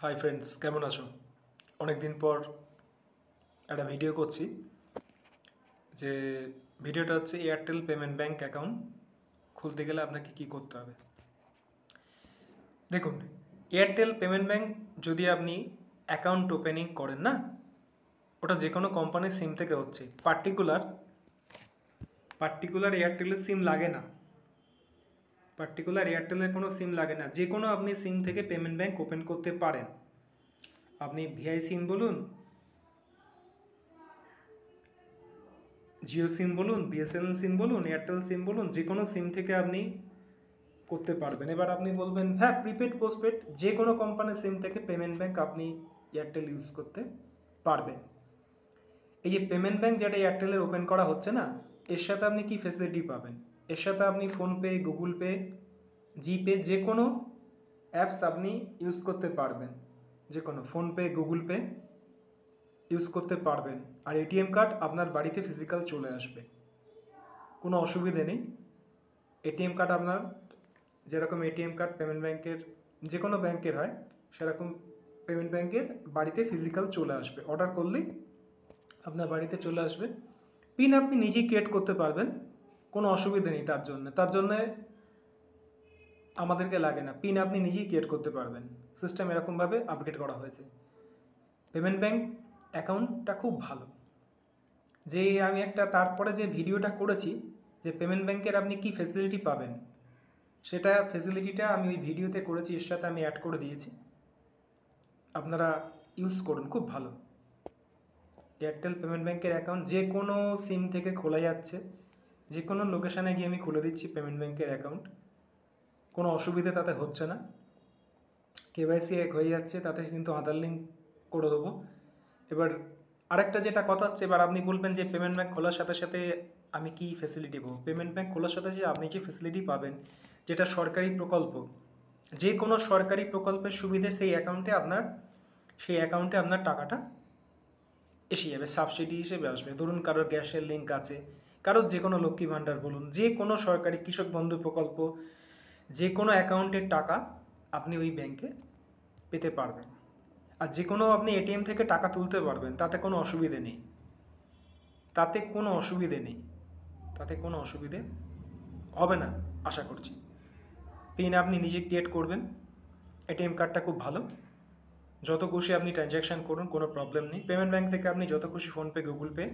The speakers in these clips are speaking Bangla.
হাই ফ্রেন্ডস, কেমন আছো? অনেক দিন পর একটা ভিডিও করছি। যে ভিডিওটা হচ্ছে এয়ারটেল পেমেন্ট ব্যাঙ্ক অ্যাকাউন্ট খুলতে গেলে আপনাকে কি করতে হবে। দেখুন, এয়ারটেল পেমেন্ট ব্যাঙ্ক যদি আপনি অ্যাকাউন্ট ওপেনিং করেন না, ওটা যে কোনো কোম্পানির সিম থেকে হচ্ছে। পার্টিকুলার এয়ারটেলের সিম লাগে না, এয়ারটেলের কোনো সিম লাগে না। যে কোনো আপনি সিম থেকে পেমেন্ট ব্যাঙ্ক ওপেন করতে পারেন। আপনি ভিআই সিম বলুন, জিও সিম বলুন, বিএসএনএল সিম বলুন, এয়ারটেল সিম বলুন, যে কোনো সিম থেকে আপনি করতে পারবেন। এবার আপনি বলবেন হ্যাঁ, প্রিপেড পোস্টপেড যে কোনো কোম্পানির সিম থেকে পেমেন্ট ব্যাঙ্ক আপনি এয়ারটেল ইউজ করতে পারবেন। এই যে পেমেন্ট ব্যাঙ্ক যেটা এয়ারটেলের ওপেন করা হচ্ছে না, এর সাথে আপনি কি ফেসিলিটি পাবেন? এর সাথে আপনি ফোনপে, গুগল পে, জিপে যে কোনো অ্যাপস আপনি ইউজ করতে পারবেন। যে কোনো ফোনপে, গুগল পে ইউজ করতে পারবেন। আর এটিএম কার্ড আপনার বাড়িতে ফিজিক্যাল চলে আসবে, কোনো অসুবিধে নেই। এটিএম কার্ড আপনার যেরকম এটিএম কার্ড পেমেন্ট ব্যাঙ্কের যে কোনো ব্যাঙ্কের হয়, সেরকম পেমেন্ট ব্যাঙ্কের বাড়িতে ফিজিক্যাল চলে আসবে। অর্ডার করলেই আপনার বাড়িতে চলে আসবে। পিন আপনি নিজেই ক্রিয়েট করতে পারবেন, কোনো অসুবিধা নেই। তার জন্যে আমাদেরকে লাগে না, পিন আপনি নিজেই ক্রিয়েট করতে পারবেন। সিস্টেম এরকমভাবে আপগ্রেড করা হয়েছে। পেমেন্ট ব্যাঙ্ক অ্যাকাউন্টটা খুব ভালো। যে আমি তারপরে যে ভিডিওটা করেছি যে পেমেন্ট ব্যাঙ্কের আপনি কি ফেসিলিটি পাবেন, সেটা ফেসিলিটিটা আমি ওই ভিডিওতে করেছি, এর সাথে আমি অ্যাড করে দিয়েছি। আপনারা ইউজ করুন, খুব ভালো। এয়ারটেল পেমেন্ট ব্যাঙ্কের অ্যাকাউন্ট যে কোনো সিম থেকে খোলা যাচ্ছে। যে কোনো লোকেশানে গিয়ে আমি খুলে দিচ্ছি পেমেন্ট ব্যাঙ্কের অ্যাকাউন্ট, কোনো অসুবিধে তাতে হচ্ছে না। কেওয়াইসি হয়ে যাচ্ছে, তাতে কিন্তু আধার লিঙ্ক করে দেবো। এবার আরেকটা যেটা কথা হচ্ছে, এবার আপনি বলবেন যে পেমেন্ট ব্যাঙ্ক খোলার সাথে সাথে আমি কি ফেসিলিটি পাবো? পেমেন্ট ব্যাঙ্ক খোলার সাথে যে আপনি যে ফেসিলিটি পাবেন, যেটা সরকারি প্রকল্প, যে কোনো সরকারি প্রকল্পের সুবিধে সেই অ্যাকাউন্টে আপনার টাকাটা এসে যাবে, সাবসিডি হিসেবে আসবে। ধরুন কারোর গ্যাসের লিঙ্ক আছে, কারোর যে কোনো লক্ষ্মী ভাণ্ডার বলুন, যে কোনো সরকারি কৃষক বন্ধু প্রকল্প, যে কোনো অ্যাকাউন্টের টাকা আপনি ওই ব্যাঙ্কে পেতে পারবেন। আর যে কোনো আপনি এটিএম থেকে টাকা তুলতে পারবেন, তাতে কোনো অসুবিধে নেই। তাতে কোনো অসুবিধে হবে না আশা করছি। পিন আপনি নিজে ক্রিয়েট করবেন। এটিএম কার্ডটা খুব ভালো, যত খুশি আপনি ট্রানজ্যাকশান করুন, কোনো প্রবলেম নেই। পেমেন্ট ব্যাঙ্ক থেকে আপনি যত খুশি PhonePe, Google pay,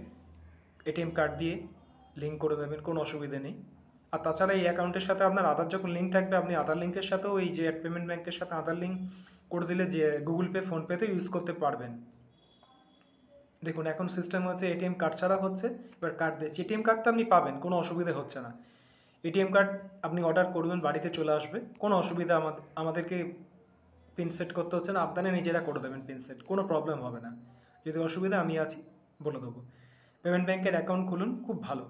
ATM card দিয়ে লিঙ্ক করে দেবেন, কোনো অসুবিধে নেই। আর তাছাড়া এই অ্যাকাউন্টের সাথে আপনার আধার যখন লিঙ্ক থাকবে, আপনি আধার লিঙ্কের সাথেও এই যে পেমেন্ট ব্যাঙ্কের সাথে আধার লিঙ্ক করে দিলে যে গুগল পে, ফোনপেতে ইউজ করতে পারবেন। দেখুন এখন সিস্টেম হচ্ছে এটিএম কার্ড ছাড়া হচ্ছে, এবার কার্ড দিচ্ছি। এটিএম কার্ডটা আপনি পাবেন, কোনো অসুবিধা হচ্ছে না। এটিএম কার্ড আপনি অর্ডার করবেন, বাড়িতে চলে আসবে, কোনো অসুবিধা আমাদেরকে পিন সেট করতে হচ্ছে না। আপনারা নিজেরা করে দেবেন পিন সেট, কোনো প্রবলেম হবে না। যদি অসুবিধা আমি আছি, বলে দেবো। পেমেন্ট ব্যাঙ্কের অ্যাকাউন্ট খুলুন, খুব ভালো।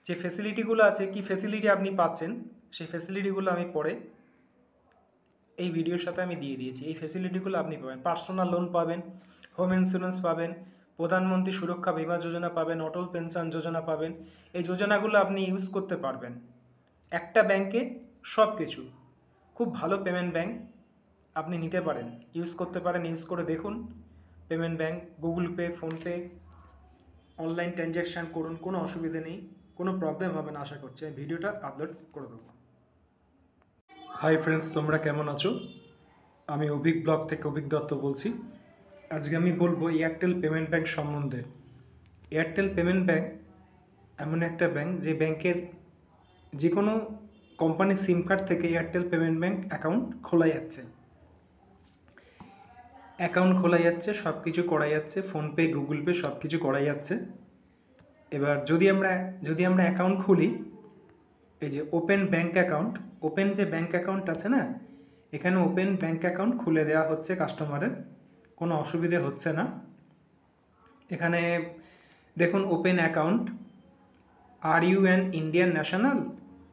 যে ফেসিলিটিগুলো আছে, কি ফেসিলিটি আপনি পাচ্ছেন, সেই ফেসিলিটিগুলো আমি পরে এই ভিডিওর সাথে আমি দিয়ে দিয়েছি। এই ফেসিলিটিগুলো আপনি পাবেন। পার্সোনাল লোন পাবেন, হোম ইন্স্যুরেন্স পাবেন, প্রধানমন্ত্রী সুরক্ষা বিমা যোজনা পাবেন, অটল পেনশন যোজনা পাবেন। এই যোজনাগুলো আপনি ইউজ করতে পারবেন একটা ব্যাংকে, সব কিছু। খুব ভালো পেমেন্ট ব্যাঙ্ক, আপনি নিতে পারেন, ইউজ করতে পারেন। ইউজ করে দেখুন payment bank, Google pay, PhonePe, online transaction করুন, কোনো অসুবিধে নেই, কোনো প্রবলেম হবে না আশা করছি। আমি ভিডিওটা আপলোড করে দেবো। হাই ফ্রেন্ডস, তোমরা কেমন আছো? আমি অভিক ব্লগ থেকে অভিক দত্ত বলছি। আজকে আমি বলবো এয়ারটেল পেমেন্ট ব্যাঙ্ক সম্বন্ধে। এয়ারটেল পেমেন্ট ব্যাঙ্ক এমন একটা ব্যাঙ্ক, যে ব্যাংকের যে কোনো কোম্পানির সিম কার্ড থেকে এয়ারটেল পেমেন্ট ব্যাঙ্ক অ্যাকাউন্ট খোলা যাচ্ছে, সব কিছু করা যাচ্ছে। ফোনপে, গুগল পে সব কিছু করা যাচ্ছে। এবার যদি আমরা অ্যাকাউন্ট খুলি, এই যে ওপেন ব্যাঙ্ক অ্যাকাউন্ট, ওপেন যে ব্যাঙ্ক অ্যাকাউন্ট আছে না, এখানে ওপেন ব্যাঙ্ক অ্যাকাউন্ট খুলে দেওয়া হচ্ছে কাস্টমারের, কোনো অসুবিধে হচ্ছে না। এখানে দেখুন open account, are you an Indian national,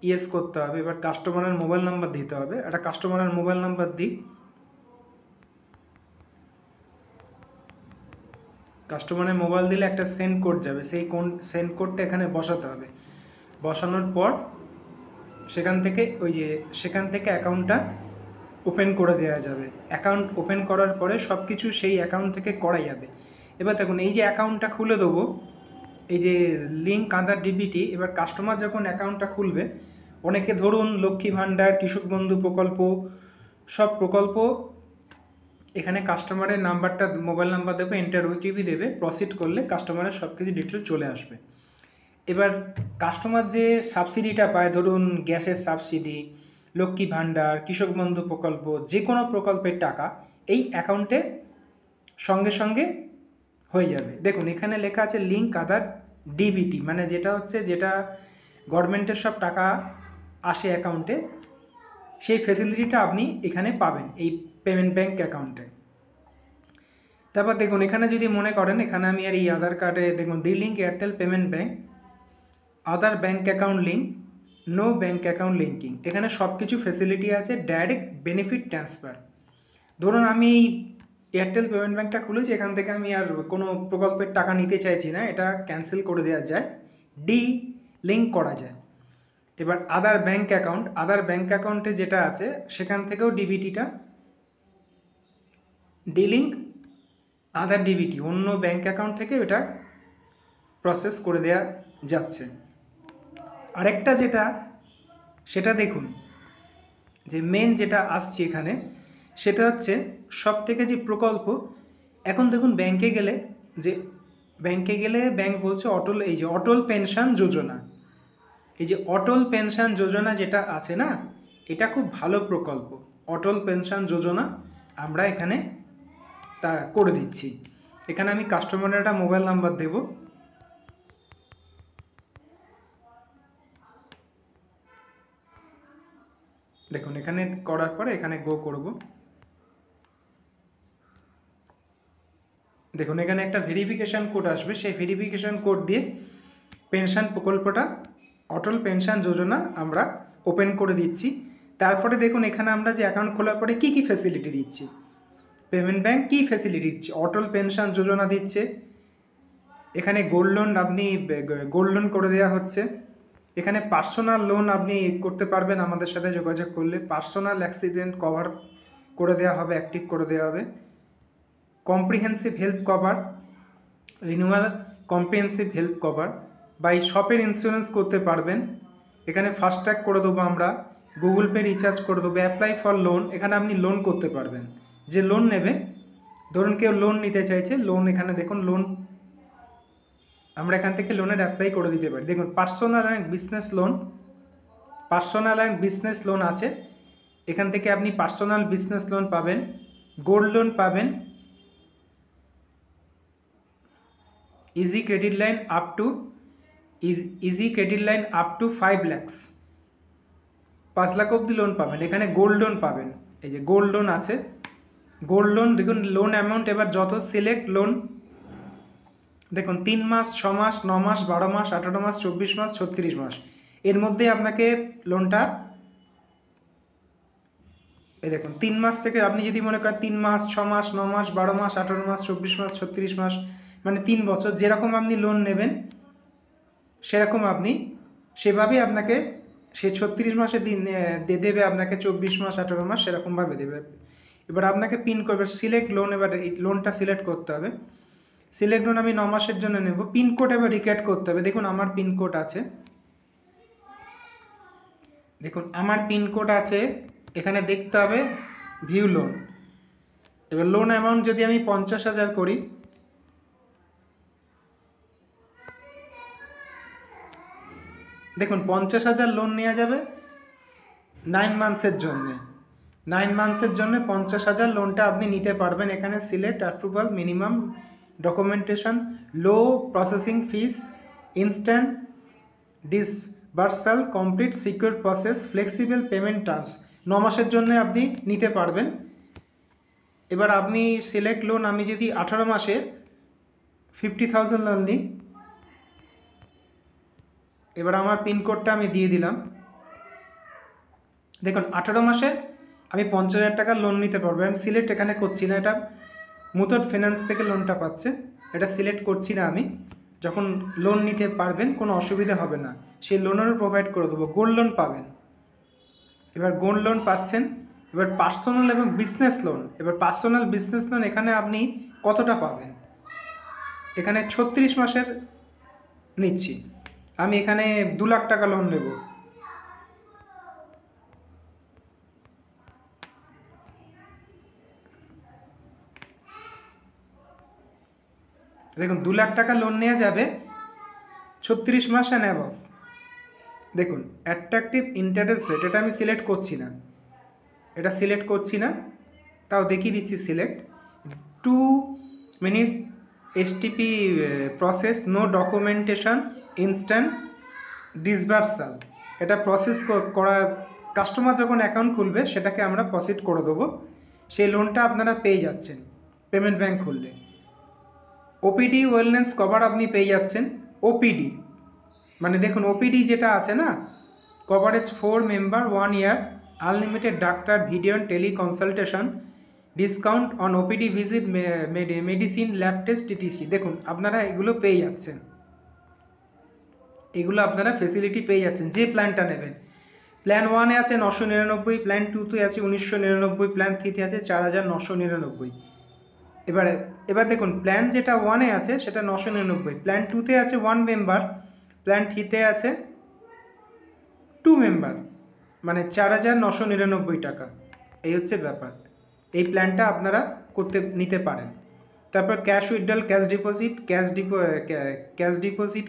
yes করতে হবে। এবার কাস্টমারের মোবাইল নাম্বার দিতে হবে। একটা কাস্টমারের মোবাইল নাম্বার দিই। কাস্টমারের মোবাইল দিলে একটা সেন্ড কোড যাবে, সেই সেন্ড কোডটা এখানে বসাতে হবে। বসানোর পর সেখান থেকে অ্যাকাউন্টটা ওপেন করে দেওয়া যাবে। অ্যাকাউন্ট ওপেন করার পরে সব কিছু সেই অ্যাকাউন্ট থেকে করা যাবে। এবার দেখুন এই যে অ্যাকাউন্টটা খুলে দেবো, এই যে লিঙ্ক আধার ডিবিটি, এবার কাস্টমার যখন অ্যাকাউন্টটা খুলবে, অনেকে ধরুন লক্ষ্মী ভাণ্ডার, কৃষক বন্ধু প্রকল্প, সব প্রকল্প এখানে কাস্টমারের নাম্বারটা, মোবাইল নাম্বার দেবে, এন্টার ওটিপি দেবে, প্রসিড করলে কাস্টমারের সব কিছু ডিটেল চলে আসবে। এবার কাস্টমার যে সাবসিডিটা পায়, ধরুন গ্যাসের সাবসিডি, লক্ষ্মী ভাণ্ডার, কৃষক বন্ধু প্রকল্প, যে কোনো প্রকল্পের টাকা এই অ্যাকাউন্টে সঙ্গে সঙ্গে হয়ে যাবে। দেখুন এখানে লেখা আছে লিঙ্ক আধার ডিবিটি, মানে যেটা গভর্নমেন্টের সব টাকা আসে অ্যাকাউন্টে, সেই ফেসিলিটিটা আপনি এখানে পাবেন এই পেমেন্ট ব্যাঙ্ক অ্যাকাউন্টে। তারপর দেখুন এখানে যদি মনে করেন, এখানে আমি আর এই আধার কার্ডে দেখুন the link Airtel payment bank, Aadhaar bank account link, no bank account linking, এখানে সব কিছু ফেসিলিটি আছে। ডাইরেক্ট বেনিফিট ট্রান্সফার, ধরুন আমি এয়ারটেল পেমেন্ট ব্যাঙ্কটা খুলেছি, এখান থেকে আমি আর কোনো প্রকল্পের টাকা নিতে চাইছি না, এটা ক্যান্সেল করে দেওয়া যায়, ডি লিঙ্ক করা যায়। এবার আদার ব্যাঙ্ক অ্যাকাউন্টে যেটা আছে সেখান থেকেও ডিবিটিটা ডিলিঙ্ক আদার ডিবিটি, অন্য ব্যাঙ্ক অ্যাকাউন্ট থেকে এটা প্রসেস করে দেওয়া যাচ্ছে। আরেকটা সেটা দেখুন যে মেন যেটা আসছে এখানে, সেটা হচ্ছে সব থেকে যে প্রকল্প, এখন দেখুন ব্যাংকে গেলে ব্যাংক বলছে অটল, এই যে অটল পেনশন যোজনা, এই যে অটল পেনশন যোজনা যেটা আছে না, এটা খুব ভালো প্রকল্প। অটল পেনশন যোজনা আমরা এখানে তা করে দিচ্ছি। এখানে আমি কাস্টমারের একটা মোবাইল নাম্বার দেব, দেখুন এখানে করার পরে এখানে গো করব। দেখুন এখানে একটা ভেরিফিকেশান কোড আসবে, সেই ভেরিফিকেশান কোড দিয়ে পেনশন প্রকল্পটা অটল পেনশন যোজনা আমরা ওপেন করে দিচ্ছি। তারপরে দেখুন এখানে আমরা যে অ্যাকাউন্ট খোলার পরে কী কী ফ্যাসিলিটি দিচ্ছি, পেমেন্ট ব্যাঙ্ক কী ফ্যাসিলিটি দিচ্ছে, অটল পেনশন যোজনা দিচ্ছে, এখানে গোল্ড লোন, আপনি গোল্ড লোন করে দেওয়া হচ্ছে, এখানে পার্সোনাল লোন আপনি করতে পারবেন আমাদের সাথে যোগাযোগ করলে, পার্সোনাল অ্যাক্সিডেন্ট কভার করে দেওয়া হবে, অ্যাক্টিভ করে দেওয়া হবে, comprehensive health cover, renewal comprehensive health cover, বা এই শপের ইন্স্যুরেন্স করতে পারবেন, এখানে ফাস্ট্যাগ করে দেবো আমরা, গুগল পে রিচার্জ করে দেবো, অ্যাপ্লাই ফর লোন, এখানে আপনি লোন করতে পারবেন, যে লোন নেবে, ধরুন কেউ লোন নিতে চাইছে, লোন এখানে দেখুন লোন আমরা এখান থেকে লোনের অ্যাপ্লাই করে দিতে পারি। দেখুন পার্সোনাল অ্যান্ড বিজনেস লোন আছে, এখান থেকে আপনি পার্সোনাল বিজনেস লোন পাবেন, গোল্ড লোন পাবেন, easy credit line up to 5 lakhs, 5 lakh অবধি লোন পাবেন। এখানে গোল্ড লোন পাবেন, এই যে গোল্ড লোন আছে, গোল্ড লোন দেখুন লোন অ্যামাউন্ট এবার যত সিলেক্ট লোন, দেখুন 3 মাস, 6 মাস, 9 মাস, 12 মাস, 18 মাস, 24 মাস, 36 মাস, এর মধ্যে আপনাকে লোনটা, এই দেখুন 3 মাস থেকে আপনি যদি মনে করেন 3 মাস, 6 মাস, 9 মাস, 12 মাস, 18 মাস, 24 মাস, 36 মাস, মানে 3 বছর, যেরকম আপনি লোন নেবেন সেরকম আপনি সেভাবেই আপনাকে সেই 36 মাসে দেবে আপনাকে, 24 মাস, 18 মাস সেরকমভাবে দেবে। এবার আপনাকে পিন কোড সিলেক্ট লোন, এবার এই লোনটা সিলেক্ট করতে হবে, সিলেক্ট লোন আমি 9 মাসের জন্য নেব, পিনকোড এবার রিক্রিয়েট করতে হবে। দেখুন আমার পিনকোড আছে, এখানে দেখতে হবে ভিউ লোন। এবার লোন অ্যামাউন্ট যদি আমি 50,000 করি, দেখুন 50,000 লোন নেওয়া যাবে 9 মান্থসের জন্যে, 9 মান্থসের জন্য 50,000 লোনটা আপনি নিতে পারবেন। এখানে select approval, minimum documentation, low processing fees, instant disbursal, complete secure process, flexible payment terms, 9 মাসের জন্য আপনি নিতে পারবেন। এবার আপনি সিলেক্ট লোন, আমি যদি 18 মাসে 50,000 লোন নিই, এবার আমার পিনকোডটা আমি দিয়ে দিলাম, দেখুন 18 মাসে আমি 50,000 টাকার লোন নিতে পারবো। আমি সিলেক্ট এখানে করছি না, এটা মুথুট ফিন্যান্স থেকে লোনটা পাচ্ছে, এটা সিলেক্ট করছি না আমি। যখন লোন নিতে পারবেন কোনো অসুবিধা হবে না, সেই লোনেরও প্রোভাইড করে দেবো। গোল্ড লোন পাবেন, এবার গোল্ড লোন পাচ্ছেন এবার পার্সোনাল এবং বিজনেস লোন, এবার পার্সোনাল বিজনেস লোন এখানে আপনি কতটা পাবেন, এখানে 36 মাসের নিচ্ছি আমি, এখানে 2 লাখ টাকা লোন নেব। দেখুন 2 লাখ টাকা লোন নেওয়া যাবে 36 মাস অ্যান্ড অ্যাবভ। দেখুন অ্যাট্রাকটিভ ইন্টারেস্ট রেট, এটা আমি সিলেক্ট করছি না, এটা সিলেক্ট করছি না, তাও দেখিয়ে দিচ্ছি select. 2 minutes STP process, no documentation, instant disbursal. এটা প্রসেস করা, কাস্টমার যখন অ্যাকাউন্ট খুলবে সেটাকে আমরা প্রসিড করে দেবো, সেই লোনটা আপনারা পেয়ে যাচ্ছেন পেমেন্ট ব্যাঙ্ক খুললে। ওপিডি ওয়েলনেস কভার আপনি পেয়ে যাচ্ছেন। ওপিডি মানে দেখুন ওপিডি যেটা আছে না, coverage 4 member 1 year, unlimited doctor video teleconsultation, discount on OPD visit, medicine, lab test, TTC. দেখুন আপনারা এগুলো পেয়ে যাচ্ছেন, এগুলো আপনারা ফেসিলিটি পেয়ে যাচ্ছেন যে প্ল্যানটা নেবেন। প্ল্যান 1-এ আছে 999, প্ল্যান 2-তে আছে 1999, প্ল্যান 3-তে আছে 4999। এবার দেখুন প্ল্যান যেটা 1-এ আছে সেটা 999, প্ল্যান 2-তে আছে 1 মেম্বার, প্ল্যান 3-তে আছে 2 মেম্বার, মানে 4999 টাকা। এই হচ্ছে ব্যাপার, এই প্ল্যানটা আপনারা নিতে পারেন। তারপর cash withdrawal, cash deposit,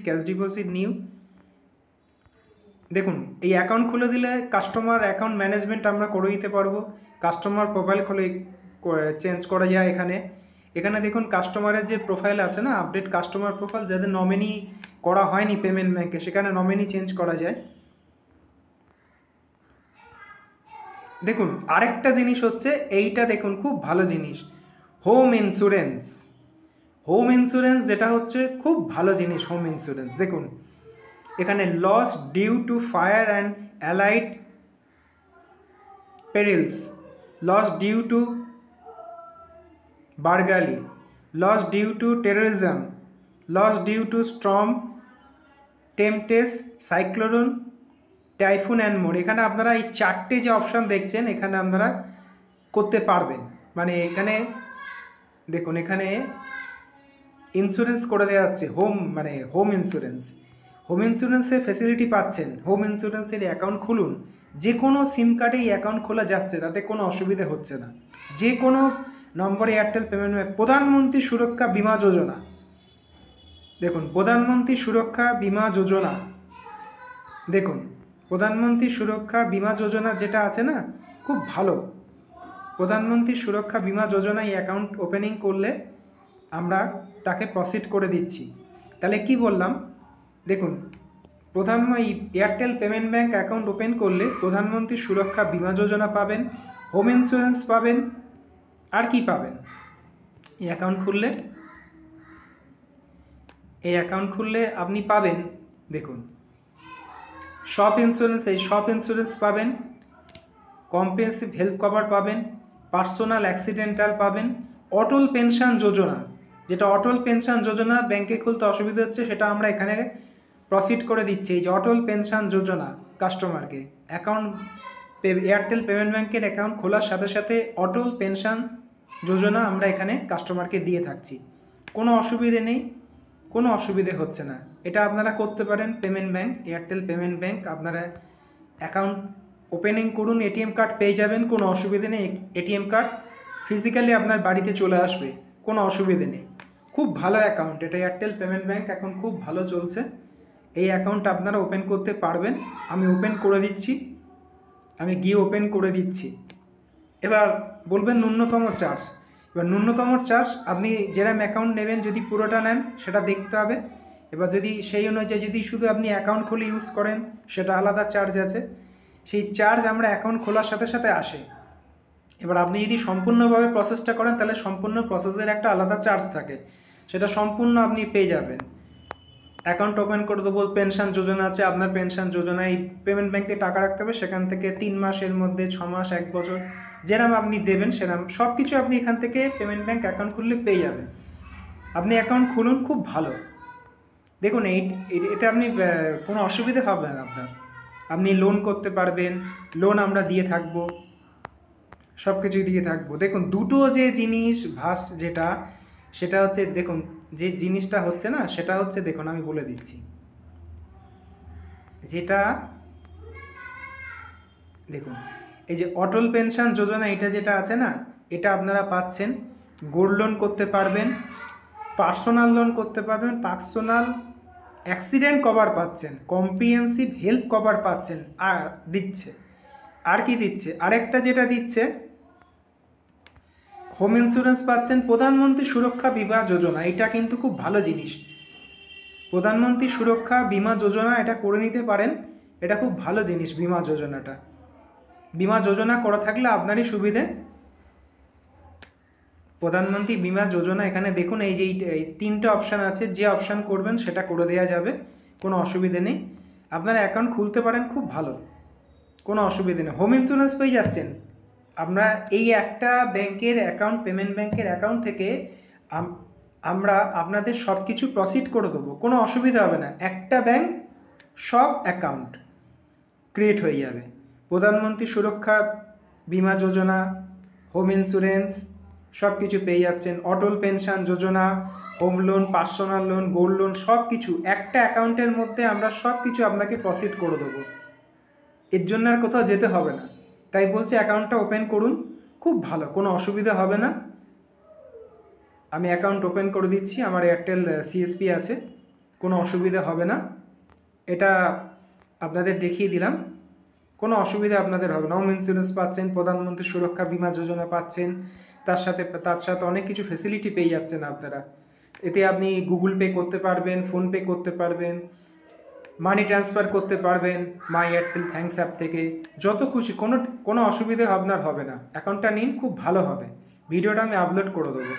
cash deposit new. দেখুন এই অ্যাকাউন্ট খুলে দিলে কাস্টমার অ্যাকাউন্ট ম্যানেজমেন্ট আমরা করে দিতে পারবো। কাস্টমার প্রোফাইল খুলে চেঞ্জ করা যায় এখানে দেখুন কাস্টমারের যে প্রোফাইল আছে না, আপডেট কাস্টমার প্রোফাইল, যাদের নমিনি করা হয়নি পেমেন্ট ব্যাঙ্কে সেখানে নমিনি চেঞ্জ করা যায়। দেখুন আরেকটা জিনিস হচ্ছে এইটা, দেখুন খুব ভালো জিনিস, হোম ইন্স্যুরেন্স। হোম ইন্স্যুরেন্স যেটা হচ্ছে খুব ভালো জিনিস হোম ইন্স্যুরেন্স। দেখুন এখানে loss due to fire and allied perils, loss due to burglary, loss due to terrorism, loss due to storm, tempest, cyclone, typhoon and more. এখানে আপনারা এই 4টে যে অপশান দেখছেন এখানে আপনারা করতে পারবেন। মানে এখানে দেখুন এখানে ইন্স্যুরেন্স করে দেওয়া হচ্ছে হোম ইন্স্যুরেন্স। হোম ইন্স্যুরেন্সের ফেসিলিটি পাচ্ছেন, হোম ইন্স্যুরেন্সের অ্যাকাউন্ট খুলুন, যে কোনো সিম কার্ডেই অ্যাকাউন্ট খোলা যাচ্ছে, তাতে কোনো অসুবিধে হচ্ছে না। যে কোনো নম্বরে এয়ারটেল পেমেন্ট ব্যাঙ্ক, প্রধানমন্ত্রী সুরক্ষা বিমা যোজনা। দেখুন প্রধানমন্ত্রী সুরক্ষা বিমা যোজনা, দেখুন প্রধানমন্ত্রী সুরক্ষা বিমা যোজনা যেটা আছে না, খুব ভালো। প্রধানমন্ত্রী সুরক্ষা বিমা যোজনায় অ্যাকাউন্ট ওপেনিং করলে আমরা তাকে প্রসিড করে দিচ্ছি। তাহলে কি বললাম, দেখুন Airtel payment bank account open করলে প্রধানমন্ত্রী সুরক্ষা বিমা যোজনা পাবেন, হোম ইন্স্যুরেন্স পাবেন, আর কি পাবেন এই অ্যাকাউন্ট খুললে আপনি পাবেন। দেখুন শপ ইন্স্যুরেন্স পাবেন, কম্প্রিহেনসিভ হেলথ কভার পাবেন, পার্সোনাল অ্যাক্সিডেন্টাল পাবেন, অটল পেনশন যোজনা, যেটা অটল পেনশন যোজনা ব্যাংকে খুলতে অসুবিধা হচ্ছে সেটা আমরা এখানে প্রসিড করে দিচ্ছি। এই যে অটল পেনশন যোজনা, কাস্টমারকে অ্যাকাউন্ট এয়ারটেল পেমেন্ট ব্যাঙ্কের অ্যাকাউন্ট খোলার সাথে সাথে অটল পেনশন যোজনা আমরা এখানে কাস্টমারকে দিয়ে থাকছি। কোনো অসুবিধে নেই, কোনো অসুবিধে হচ্ছে না। এটা আপনারা করতে পারেন payment bank, Airtel payment bank. আপনারা অ্যাকাউন্ট ওপেনিং করুন, এটিএম কার্ড পেয়ে যাবেন, কোনো অসুবিধে নেই। এটিএম কার্ড ফিজিক্যালি আপনার বাড়িতে চলে আসবে, কোনো অসুবিধে নেই। খুব ভালো অ্যাকাউন্ট এটা, এয়ারটেল পেমেন্ট ব্যাঙ্ক এখন খুব ভালো চলছে। এই অ্যাকাউন্ট আপনারা ওপেন করতে পারবেন। আমি ওপেন করে দিচ্ছি, আমি গিয়ে ওপেন করে দিচ্ছি। এবার বলবেন ন্যূনতম চার্জ। এবার ন্যূনতম চার্জ আপনি যেরকম অ্যাকাউন্ট নেবেন, যদি পুরোটা নেন সেটা দেখতে হবে। এবার যদি সেই অনুযায়ী যদি শুধু আপনি অ্যাকাউন্ট খুলে ইউজ করেন সেটা আলাদা চার্জ আছে, সেই চার্জ আমরা অ্যাকাউন্ট খোলার সাথে সাথে আসে। এবার আপনি যদি সম্পূর্ণভাবে প্রসেসটা করেন তাহলে সম্পূর্ণ প্রসেসের একটা আলাদা চার্জ থাকে, সেটা সম্পূর্ণ আপনি পেয়ে যাবেন। অ্যাকাউন্ট ওপেন করে দেবো, পেনশন যোজনা আছে, আপনার পেনশন যোজনায় পেমেন্ট ব্যাঙ্কে টাকা রাখতে হবে, সেখান থেকে 3 মাসের মধ্যে 6 মাস, 1 বছর যেরকম আপনি দেবেন সেরকম সব কিছু আপনি এখান থেকে পেমেন্ট ব্যাঙ্ক অ্যাকাউন্ট খুললে পেয়ে যাবেন। আপনি অ্যাকাউন্ট খুলুন, খুব ভালো। দেখুন এতে আপনি কোনো অসুবিধে হবে না আপনার, আপনি লোন করতে পারবেন, লোন আমরা দিয়ে থাকবো। সব কিছুই দিয়ে থাকবো। দেখুন দুটো যে জিনিস ভাস্ট যেটা, সেটা হচ্ছে দেখুন যে জিনিসটা হচ্ছে না সেটা হচ্ছে, দেখুন আমি বলে দিচ্ছি, যেটা দেখুন এই যে অটল পেনশন যোজনা এটা যেটা আছে না, এটা আপনারা পাচ্ছেন। গোল্ড লোন করতে পারবেন, পার্সোনাল লোন করতে পারবেন, পার্সোনাল অ্যাক্সিডেন্ট কভার পাচ্ছেন, কম্প্রিহেনসিভ হেলথ কভার পাচ্ছেন। আর দিচ্ছে, আর কি দিচ্ছে, আরেকটা যেটা দিচ্ছে হোম ইন্স্যুরেন্স পাচ্ছেন, প্রধানমন্ত্রী সুরক্ষা বিমা যোজনা, এটা কিন্তু খুব ভালো জিনিস। প্রধানমন্ত্রী সুরক্ষা বিমা যোজনা এটা করে নিতে পারেন, এটা খুব ভালো জিনিস বিমা যোজনাটা। বিমা যোজনা করা থাকলে আপনারই সুবিধে। প্রধানমন্ত্রী বিমা যোজনা এখানে দেখুন এই যে এই তিনটে অপশান আছে, যে অপশান করবেন সেটা করে দেওয়া যাবে, কোনো অসুবিধে নেই। আপনারা অ্যাকাউন্ট খুলতে পারেন, খুব ভালো, কোনো অসুবিধে নেই। হোম ইন্স্যুরেন্স পেয়ে যাচ্ছেন। আমরা এই একটা ব্যাংকের অ্যাকাউন্ট, পেমেন্ট ব্যাংকের অ্যাকাউন্ট থেকে আমরা আপনাদের সব কিছু প্রসিড করে দেবো, কোনো অসুবিধা হবে না। একটা ব্যাংক সব অ্যাকাউন্ট ক্রিয়েট হয়ে যাবে। প্রধানমন্ত্রী সুরক্ষা বিমা যোজনা, হোম ইন্স্যুরেন্স সব কিছু পেয়ে যাচ্ছেন, Atal pension Yojana, home loan, personal loan, gold loan, সব কিছু একটা অ্যাকাউন্টের মধ্যে আমরা সব কিছু আপনাকে প্রসিড করে দেবো। এর জন্য আর কোথাও যেতে হবে না। তাই বলছি অ্যাকাউন্টটা ওপেন করুন, খুব ভালো, কোনো অসুবিধা হবে না। আমি অ্যাকাউন্ট ওপেন করে দিচ্ছি, আমার এয়ারটেল সিএসপি আছে, কোনো অসুবিধা হবে না। এটা আপনাদের দেখিয়ে দিলাম, কোনো অসুবিধা আপনাদের হবে না। হোম ইন্স্যুরেন্স পাচ্ছেন, প্রধানমন্ত্রী সুরক্ষা বিমা যোজনা পাচ্ছেন, তার সাথে অনেক কিছু ফেসিলিটি পেয়ে যাচ্ছেন আপনারা। এতে আপনি গুগল পে করতে পারবেন, ফোনপে করতে পারবেন, মানি ট্রান্সফার করতে পারবেন মাই এয়ারটেল থ্যাঙ্কস অ্যাপ থেকে, যত খুশি, কোনো অসুবিধা আপনার হবে না। অ্যাকাউন্টটা নিন, খুব ভালো হবে। ভিডিওটা আমি আপলোড করে দেবো।